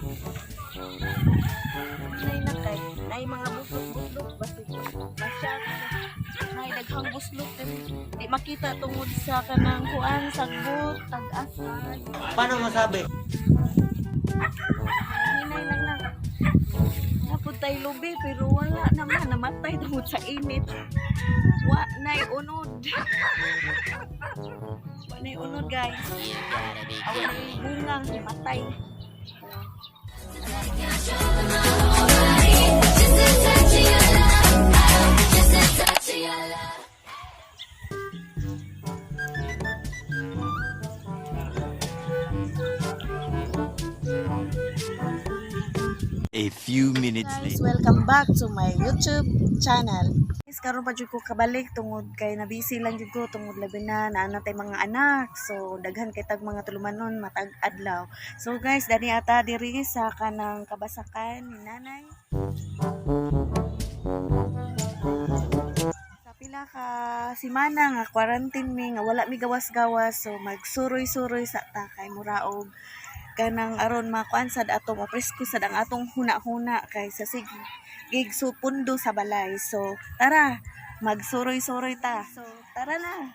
Nay nakay, nay mga buslok-buslok basi ko. Masya nay daghang buslok di makita tungod sa kanang kuan sagbot tag-asay. Paano masabi? Hinay lang na. Naputay lubi pero wala naman namatay tungod sa init. Wa nay unod. Wa nay unod guys. Awa nay bungang matay. A few minutes Guys, later. welcome back to my YouTube channel. Guys, karon pa jud ko kabalik tungod kay na busy lang jud ko tungod labi na naana tay mga anak. So daghan kay tag mga tulumanon matag adlaw. So guys, dani ata diri sa kanang kabasakan ni nanay. Sa pila ka semana nga quarantine mi nga wala mi gawas-gawas, so magsuroy-suroy sa ta kay muraog kanang aron makuan sad ato mapresko sad ang atong huna-huna kay sa sig gig supundo sa balay. So tara magsuroy-suroy ta. So tara na.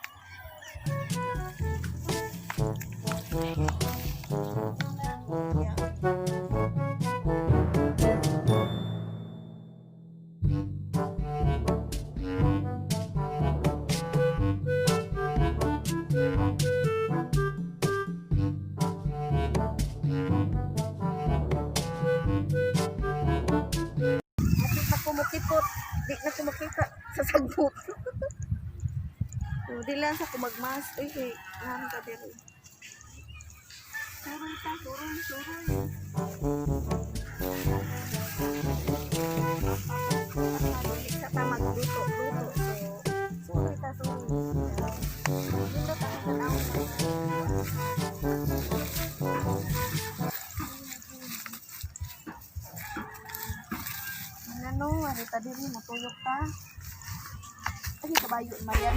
Kumukipot, di na kumakita sa sagbot. So, di lang sa kumagmas. Ay, kay, namin ka dito. Suroy pa, suroy. Balik sa ta magluto. So, suroy ta, suroy. Dito ta, tanaw. Ano, ano tadi rin, matulog ka. Ay, kabayo, mayan.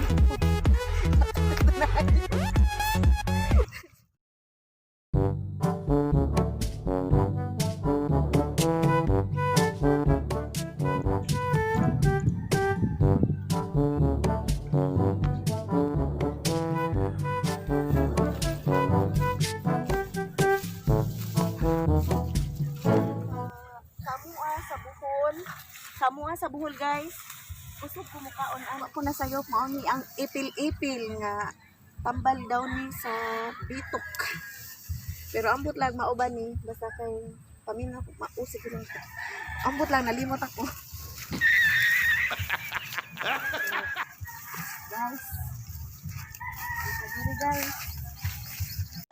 Samua sa buhol guys. Usog kumukaon ana ko na sayop mao ni ang ipil-ipil nga tambal daw ni sa bitok. Pero ambot lang mauban ni basta kay paminaw ko mausig lang ta. Ambot lang nalimot ako. Guys. Diri guys.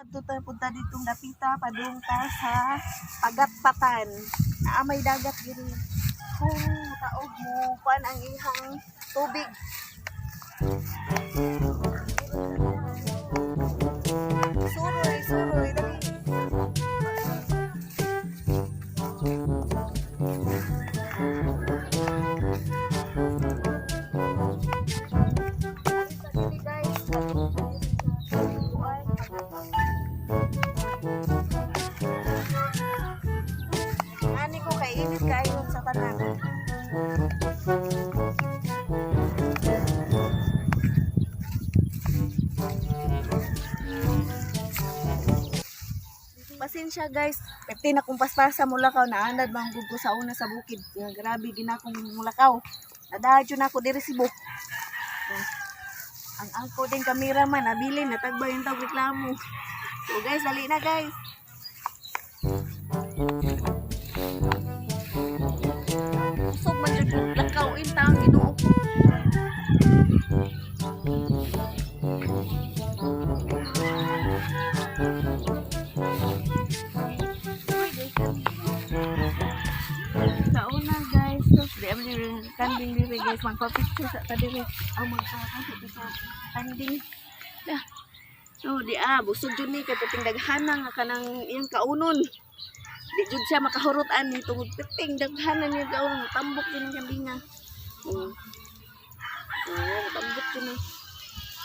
Adto tayo punta ditong dapita padung ta sa Pagatpatan. Naamay dagat diri. Kung taog mo kuan ang ihang tubig. Suroy dali. Ani ko kay init kayo sa tanan. Pasensya guys, pepti na kung paspasa mulakaw na anad manggug ko sa una sa bukid. Nga grabe ginakong mulakaw. Nadadyo na ako diri sibuk. Ang angko din cameraman nabili natagba yung tawag reklamo. So guys, dali na guys. Usog man jud lakawin ta ang Ginoo. Kauna guys, so di am diri kanding diri guys, magpa-picture sa diri. Ang magpapakita sa kanding. Dah. So di busog jud ni kay piting daghana nga kanang iyang kaunon. Di jud siya makahurot ani tungod piting daghanan niya kaunon tambok din ang kandinga. Tambok din.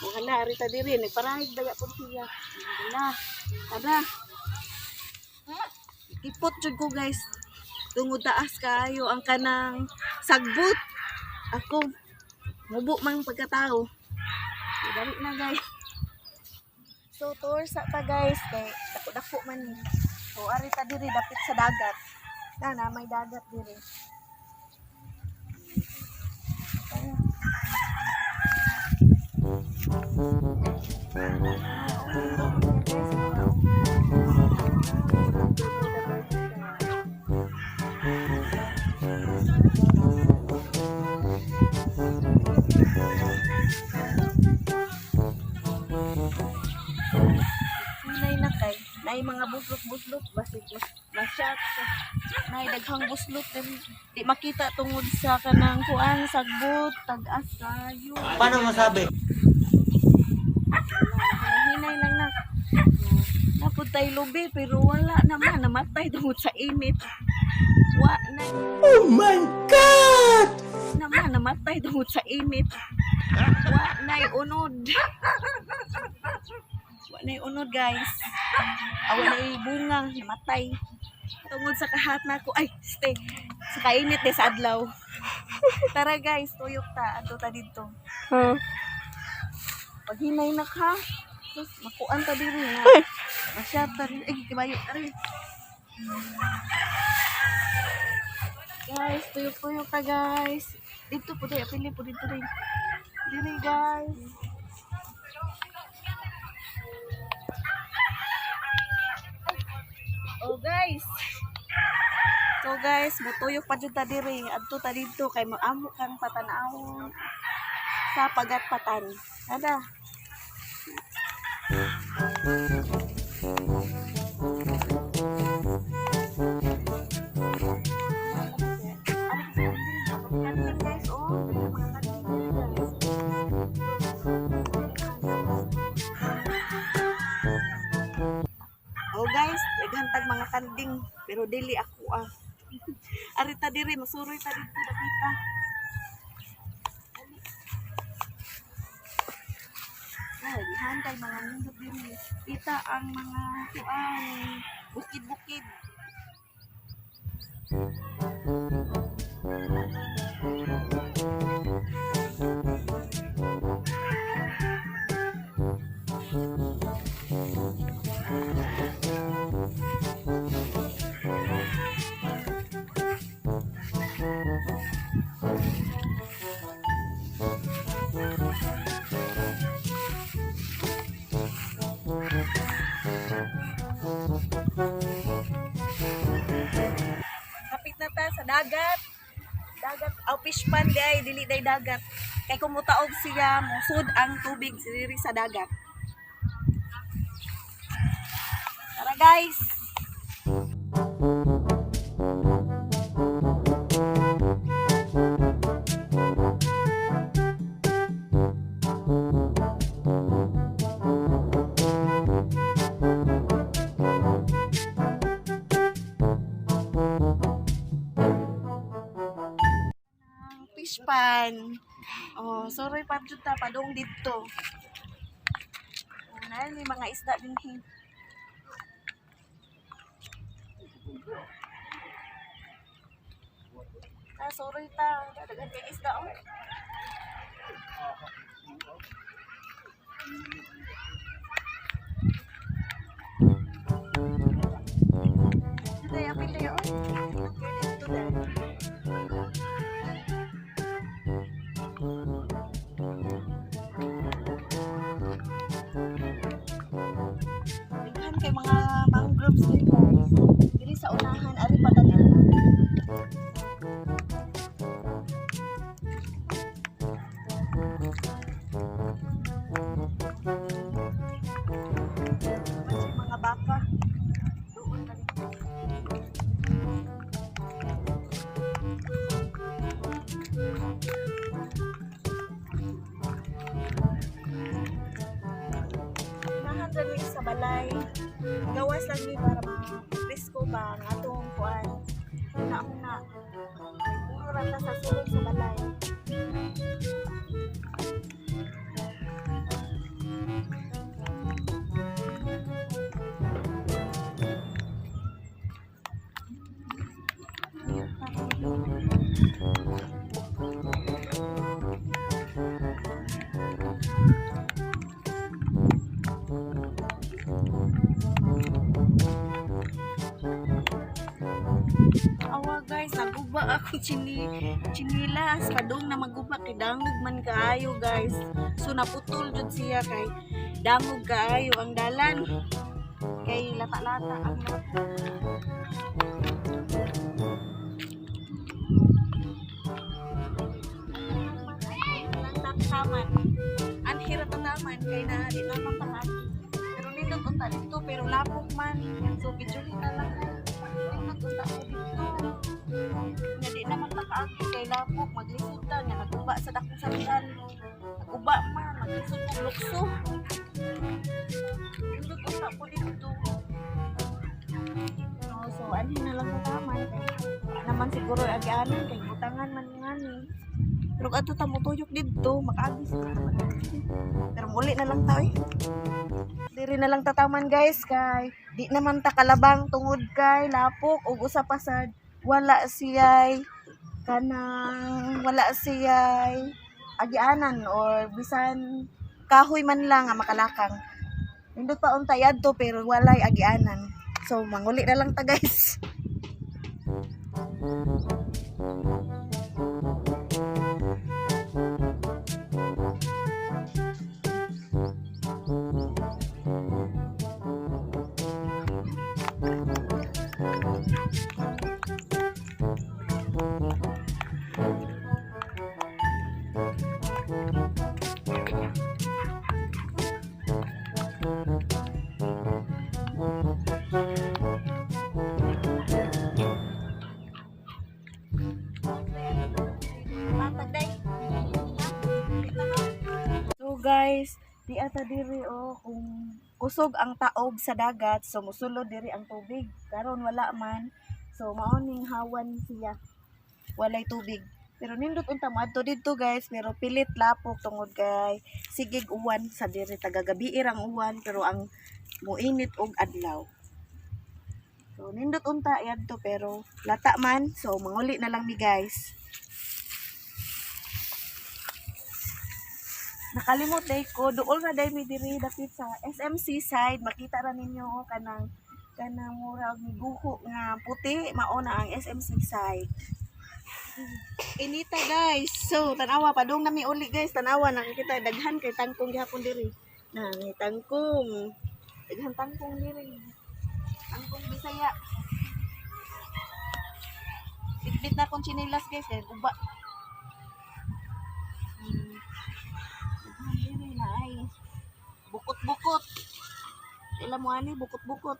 Hala ari ta diri nagparahig daga pud siya. Hala. Tara. Keep Naspot jud ko guys. Tungod taas kaayo ang kanang sagbot. Ako mubo mang pagkatao. Dali na guys. So tour sa ta guys kay dako-dako man ni. So ari ta diri dapit sa dagat. Na may dagat diri. Nay na kay, nay mga buslot-buslot basig masyat. Nay daghang buslot di makita tungod sa kanang kuan sagbot tag-as kayo. Paano masabi? Hinay lang na. Napuntay lubi pero wala naman namatay tungod sa init. Wa na Oh my God! naman namatay tungod sa init. Wa nay unod. Wa nay unod guys. Awa nay bungang namatay. Tungod sa kahat na ko ay stay sa kainit sa adlaw. Tara guys, tuyok ta adto ta didto. Pag hinay na ka, sus, makuan ta diri na. Masyat ta diri. Ay, kibayo ta rin. Guys, tuyok-tuyok ta guys. Dito po dito, pili po dito rin. Diri guys. Oh guys. So guys, mutuyok pa dyan ta diri. Adto ta dito kay maamo kang patanawon sa pagatpatan. Ada. Guys, oh guys, naghantag mga kanding pero dili ako ah. Arita diri masuroy ta dito dapita. Ay, hantay mga nindot diri. Kita ang mga kuan, bukid-bukid. Kapit na ta sa dagat. Dagat, fish pond day, dili day dagat. Kay kumutaog siya, musud ang tubig diri sa dagat. Tara guys. Fish pan. Oh, sorry pa jud ta padong dito. Nay may mga isda din hin. Sorry ta, daghan kay isda oh. Dito ya pili oh. Dito dahil. Daghan kay mga mangroves dito. Diri sa unahan ari pa ta dito. Mga baka. Doon na dito. Nahandan ni sa balay. Gawas lang ni para ma-presko ba ang atong kuan. Una-una. Puro rata sa sulod sa balay. Awa guys, naguba ako chinilas. Padung na maguba kay dangog man kaayo guys. So naputol jud siya kay dangog kaayo ang dalan. Kay lata-lata ang taman. Anhira tataman kay na di naman taman. Pero nindot unta dito pero lapok man. So gidjuli na lang. Nindot unta ko dito. Nga di naman nakaagi kay lapok maglisod ta nga naguba sa dakong salian. Naguba man maglisod kong lukso. Nindot unta ko dito. No, so ani na lang tataman kay naman siguro agianan kay butangan man ngani. Pero ato ta mo tuyok dito, makaagi sa pero muli na lang ta eh. Diri na lang tataman guys kay di naman ta kalabang tungod kay lapok ug usa pa sad wala siyay agianan or bisan kahoy man lang nga makalakang. Nindot pa unta yadto pero walay agianan. So manguli na lang ta guys. So guys, di ata diri kung kusog ang taob sa dagat, so musulod diri ang tubig. Karon wala man. So mao ning hawan siya. Walay tubig. Pero nindot unta moadto didto guys, pero pilit lapok tungod kay sigig uwan sa diri tagagabi ang uwan pero ang muinit og adlaw. So nindot unta yadto pero lata man, so manguli na lang mi guys. Nakalimot day ko, dool na day mi diri dapit sa SMC side, makita ra ninyo kanang murag ni guho nga puti, mao na ang SMC side. Inita guys. So tanawa padung nami uli guys, tanawa nakita daghan kay tangkong gihapon diri. Na may tangkong. Daghan tangkong diri. Tangkong Bisaya. Bitbit na kong chinilas guys, kay uba. Diri na ay bukot-bukot. Ila mo ani bukot-bukot.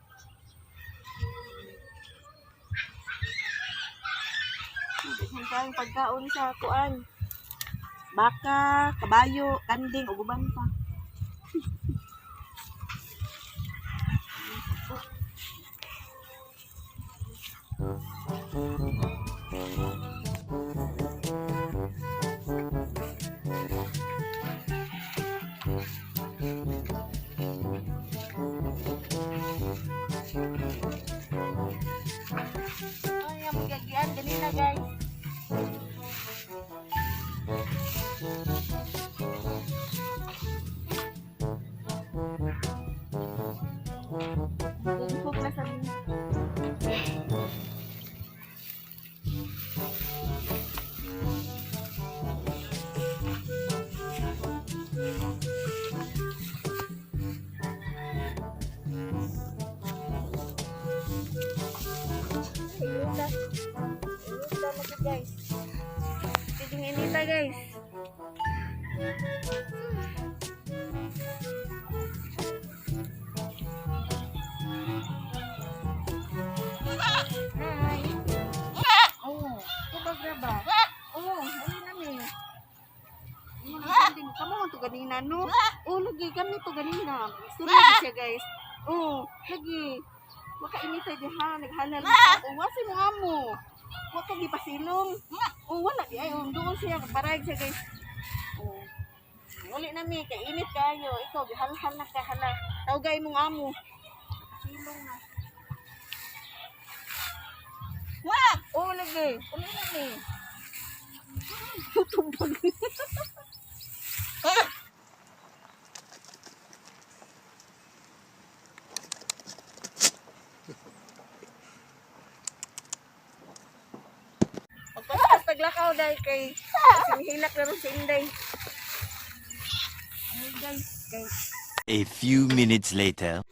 Daghan tayong pagkaon sa kuan. Baka, kabayo, kanding, uguban pa. Ay, ang magagian, dali na guys. Bubuk na sa guys. Pwedeng inita guys. Hi. Oh, kubag ba? Oh, uli nami. Kamu mo to ganina no? Oh, lagi kami to ganina. Sunod siya guys. Oh, lagi. Makainita diha, naghalal na. Oh, wasi mo amo. Wa ka gipasilong. Oh, wala di ay doon siya barag siya guys. Oh. Uli na mi kay init kayo. Ikaw gihalhal na ka hala. Tawgay mong amo. Silong na. Wa! Oh, lagi. lagi. Kunin lagi. Tubag. Pagpasas taglakaw dahil kay sinihilak na rin si Inday. Ay guys, A few minutes later.